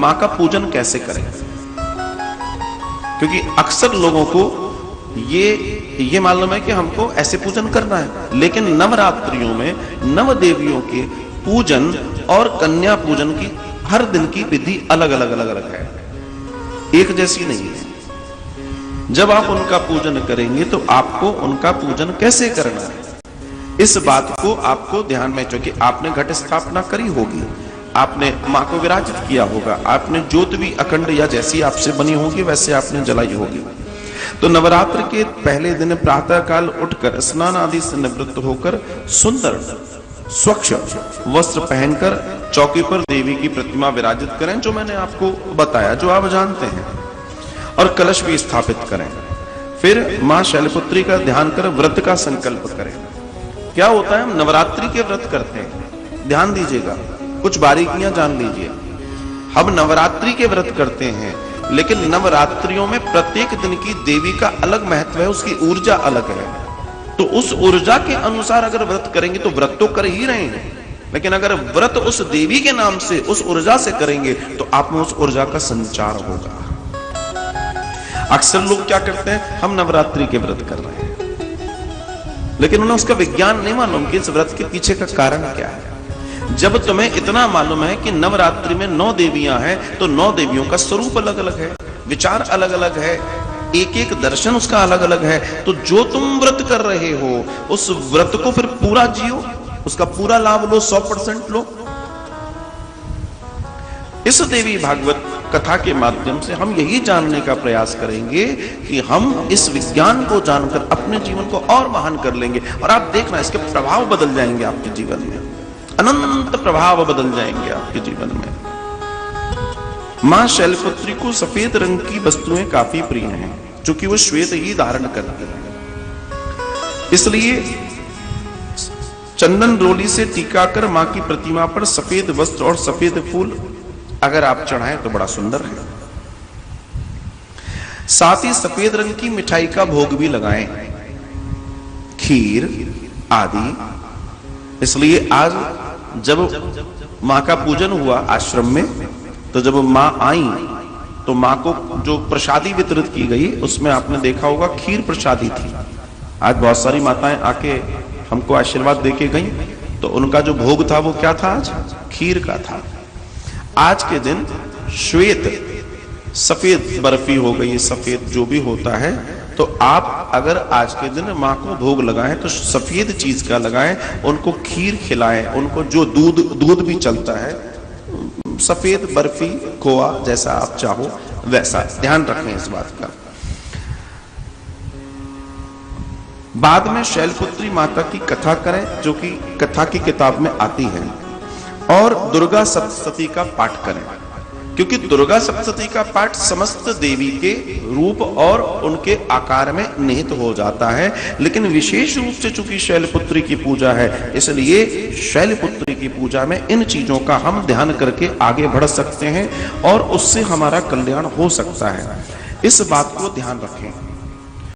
माँ का पूजन कैसे करें, क्योंकि अक्सर लोगों को ये मालूम है कि हमको ऐसे पूजन करना है, लेकिन नवरात्रियों में नव देवियों के पूजन और कन्या पूजन की हर दिन की विधि अलग अलग है, एक जैसी नहीं है। जब आप उनका पूजन करेंगे तो आपको उनका पूजन कैसे करना है, इस बात को आपको ध्यान में, क्योंकि आपने घट स्थापना करी होगी, आपने मां को विराजित किया होगा, आपने ज्योत भी अखंड या जैसी आपसे बनी होगी वैसे आपने जलाई होगी। तो नवरात्र के पहले दिन प्रातः काल उठकर स्नान आदि से निवृत्त होकर सुंदर स्वच्छ वस्त्र पहनकर चौकी पर देवी की प्रतिमा विराजित करें, जो मैंने आपको बताया, जो आप जानते हैं, और कलश भी स्थापित करें। फिर मां शैलपुत्री का ध्यान कर व्रत का संकल्प करें। क्या होता है, हम नवरात्रि के व्रत करते हैं, ध्यान दीजिएगा, कुछ बारीकियां जान लीजिए। हम नवरात्रि के व्रत करते हैं, लेकिन नवरात्रियों में प्रत्येक दिन की देवी का अलग महत्व है, उसकी ऊर्जा अलग है। तो उस ऊर्जा के अनुसार अगर व्रत करेंगे तो व्रत तो कर ही रहे हैं, लेकिन अगर व्रत उस देवी के नाम से उस ऊर्जा से करेंगे तो आप में उस ऊर्जा का संचार होगा। अक्सर लोग क्या करते हैं, हम नवरात्रि के व्रत कर रहे हैं, लेकिन उन्हें उसका विज्ञान नहीं मालूम कि इस व्रत के पीछे का कारण क्या है। जब तुम्हें इतना मालूम है कि नवरात्रि में 9 देवियां हैं, तो 9 देवियों का स्वरूप अलग अलग है, विचार अलग अलग है, एक एक दर्शन उसका अलग अलग है। तो जो तुम व्रत कर रहे हो उस व्रत को फिर पूरा जियो, उसका पूरा लाभ लो, 100% लो। इस देवी भागवत कथा के माध्यम से हम यही जानने का प्रयास करेंगे कि हम इस विज्ञान को जानकर अपने जीवन को और महान कर लेंगे, और आप देखना इसके प्रभाव बदल जाएंगे आपके जीवन में, अनंत प्रभाव बदल जाएंगे आपके जीवन में। मां शैलपुत्री को सफेद रंग की वस्तुएं काफी प्रिय हैं, चूंकि वो श्वेत ही धारण करती है, इसलिए चंदन रोली से टीका कर मां की प्रतिमा पर सफेद वस्त्र और सफेद फूल अगर आप चढ़ाएं तो बड़ा सुंदर है। साथ ही सफेद रंग की मिठाई का भोग भी लगाएं, खीर आदि। इसलिए आज जब मां का पूजन हुआ आश्रम में, तो जब मां आई तो मां को जो प्रसादी वितरित की गई उसमें आपने देखा होगा खीर प्रसादी थी। आज बहुत सारी माताएं आके हमको आशीर्वाद देके गई, तो उनका जो भोग था वो क्या था, आज खीर का था। आज के दिन श्वेत सफेद बर्फी हो गई, सफेद जो भी होता है, तो आप अगर आज के दिन मां को भोग लगाएं तो सफेद चीज का लगाएं, उनको खीर खिलाएं, उनको जो दूध भी चलता है, सफेद बर्फी खोआ जैसा आप चाहो वैसा, ध्यान रखें इस बात का। बाद में शैलपुत्री माता की कथा करें, जो कि कथा की किताब में आती है, और दुर्गा सप्तशती का पाठ करें, क्योंकि दुर्गा सप्तशती का पाठ समस्त देवी के रूप और उनके आकार में निहित हो जाता है। लेकिन विशेष रूप से चूंकि शैलपुत्री की पूजा है, इसलिए शैलपुत्री की पूजा में इन चीजों का हम ध्यान करके आगे बढ़ सकते हैं और उससे हमारा कल्याण हो सकता है। इस बात को ध्यान रखें।